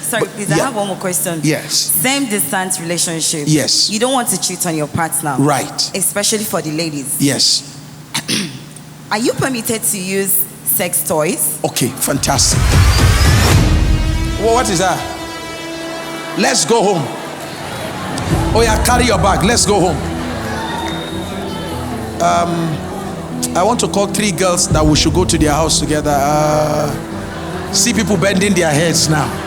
Sorry, please, I have one more question. Yes. Same distance relationship. Yes. You don't want to cheat on your partner. Right. Especially for the ladies. Yes. Are you permitted to use sex toys? Okay, fantastic. Well, what is that? Let's go home. Oh yeah, carry your bag. Let's go home. I want to call 3 girls that we should go to their house together. See people bending their heads now.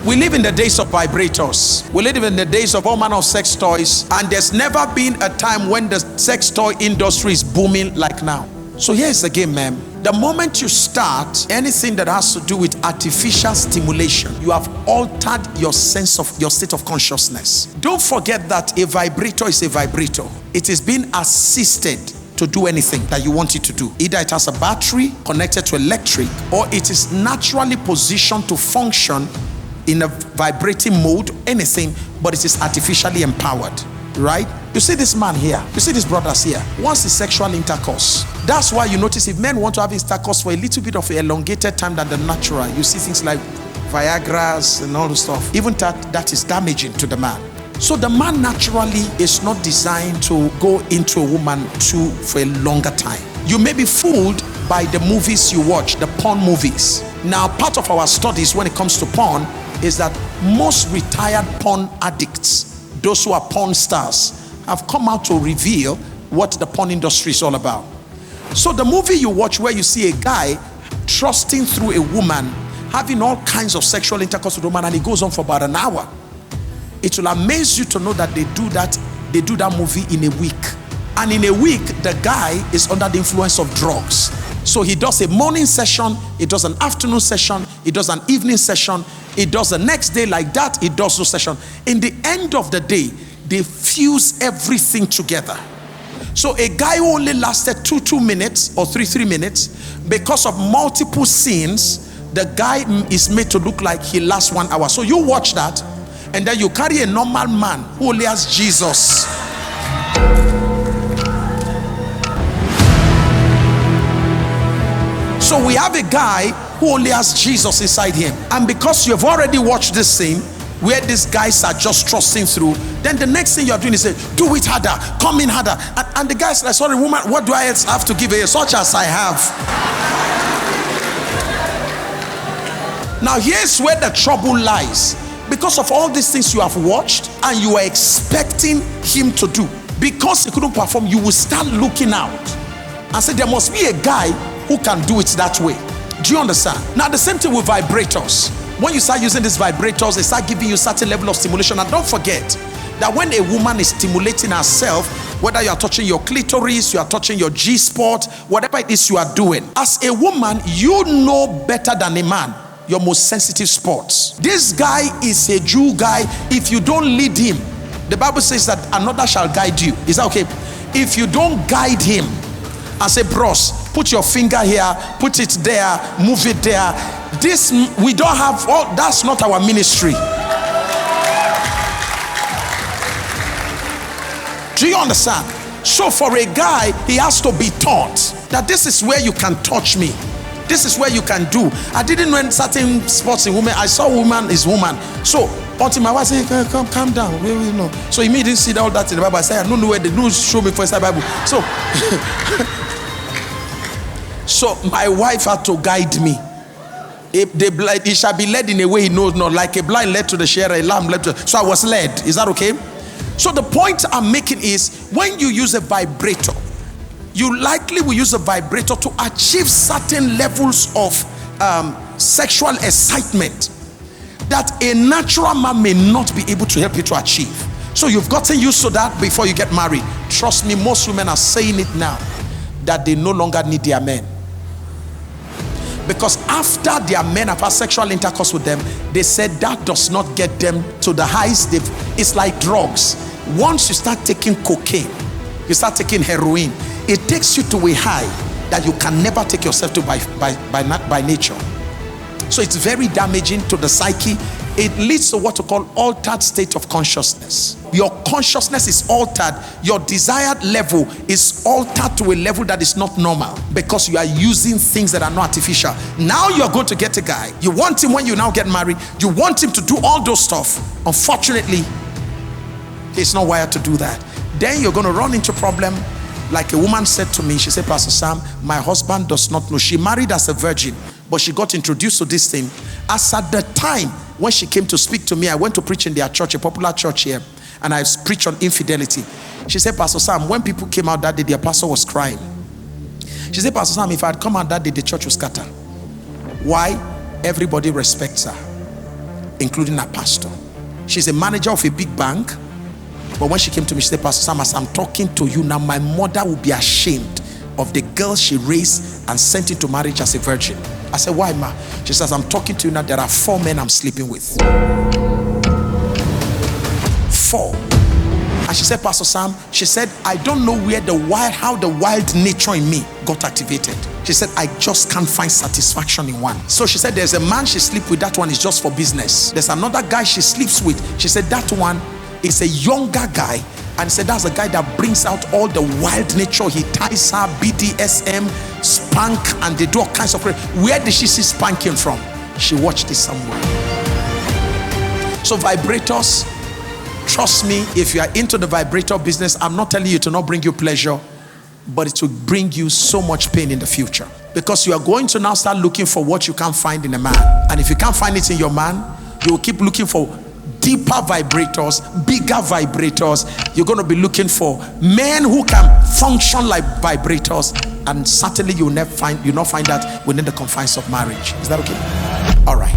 We live in the days of vibrators. We live in the days of all manner of sex toys, and there's never been a time when the sex toy industry is booming like now. So here's the game, ma'am. The moment you start anything that has to do with artificial stimulation, you have altered your sense of your state of consciousness. Don't forget that a vibrator is a vibrator. It is being assisted to do anything that you want it to do. Either it has a battery connected to electric, or it is naturally positioned to function in a vibrating mode, anything, but it is artificially empowered, right? You see this man here, you see these brothers here, once the sexual intercourse. That's why you notice if men want to have intercourse for a little bit of elongated time than the natural, you see things like Viagra's and all the stuff. Even that is damaging to the man. So the man naturally is not designed to go into a woman for a longer time. You may be fooled by the movies you watch, the porn movies. Now, part of our studies when it comes to porn is that most retired porn addicts, those who are porn stars, have come out to reveal what the porn industry is all about. So the movie you watch where you see a guy thrusting through a woman, having all kinds of sexual intercourse with a woman, and it goes on for about an hour. It will amaze you to know that they do that movie in a week. And in a week, the guy is under the influence of drugs. So he does a morning session, he does an afternoon session, he does an evening session, he does the next day like that, he does no session. In the end of the day, they fuse everything together. So a guy who only lasted 2 minutes or 3 minutes, because of multiple scenes, the guy is made to look like he lasts 1 hour. So you watch that, and then you carry a normal man who only has Jesus. So we have a guy who only has Jesus inside him. And because you have already watched this scene where these guys are just trusting through, then the next thing you are doing is say, do it harder, come in harder. And the guy's like, sorry woman, what do I have to give you? Such as I have. Now here's where the trouble lies. Because of all these things you have watched and you are expecting him to do, because he couldn't perform, you will start looking out and say there must be a guy who can do it that way. Do you understand? Now the same thing with vibrators. When you start using these vibrators, they start giving you a certain level of stimulation. And don't forget that when a woman is stimulating herself, whether you are touching your clitoris, you are touching your G-spot, whatever it is you are doing, as a woman, you know better than a man your most sensitive spots. This guy is a Jew guy. If you don't lead him, the Bible says that another shall guide you. Is that okay? If you don't guide him and say, bros, put your finger here, put it there, move it there. This, we don't have, all. That's not our ministry. Do you understand? So for a guy, he has to be taught that this is where you can touch me. This is where you can do. I didn't know in certain spots in women. I saw woman is woman. So until my wife said, come, calm down. We know. So he didn't see all that in the Bible. I said, I don't know where the news show me for the Bible. So, so my wife had to guide me. He shall be led in a way he knows not. Like a blind led to the shearer, a lamb led to. So I was led. Is that okay? So the point I'm making is, when you use a vibrator, you likely will use a vibrator to achieve certain levels of sexual excitement that a natural man may not be able to help you to achieve. So you've gotten used to that before you get married. Trust me, most women are saying it now, that they no longer need their men. Because after their men have had sexual intercourse with them, they said that does not get them to the highs. It's like drugs. Once you start taking cocaine, you start taking heroin, it takes you to a high that you can never take yourself to by nature. So it's very damaging to the psyche. it leads to what we call altered state of consciousness. Your consciousness is altered. Your desired level is altered to a level that is not normal because you are using things that are not artificial. Now you are going to get a guy. You want him when you now get married. You want him to do all those stuff. Unfortunately, he's not wired to do that. Then you're going to run into problem. Like a woman said to me, she said, Pastor Sam, my husband does not know. She married as a virgin, but she got introduced to this thing. As at the time when she came to speak to me, I went to preach in their church, a popular church here, and I preached on infidelity. She said, Pastor Sam, when people came out that day, their pastor was crying. She said, Pastor Sam, if I had come out that day, the church would scatter. Why? Everybody respects her, including her pastor. She's a manager of a big bank. But when she came to me, she said, Pastor Sam, as I'm talking to you now, my mother will be ashamed of the girl she raised and sent into marriage as a virgin. I said, why, ma? She says, I'm talking to you now, there are 4 men I'm sleeping with. 4. And she said, Pastor Sam, she said, I don't know how the wild nature in me got activated. She said, I just can't find satisfaction in one. So she said, there's a man she sleeps with, that one is just for business. There's another guy she sleeps with. She said, that one is a younger guy, and said that's a guy that brings out all the wild nature. He ties her, BDSM, spank, and they do all kinds of. Where did she see spanking from? She watched it somewhere. So vibrators, trust me, if you are into the vibrator business, I'm not telling you to not bring you pleasure, but it will bring you so much pain in the future, because you are going to now start looking for what you can't find in a man. And if you can't find it in your man, you will keep looking for deeper vibrators, bigger vibrators. You're going to be looking for men who can function like vibrators, and certainly you'll not find that within the confines of marriage. Is that okay? All right.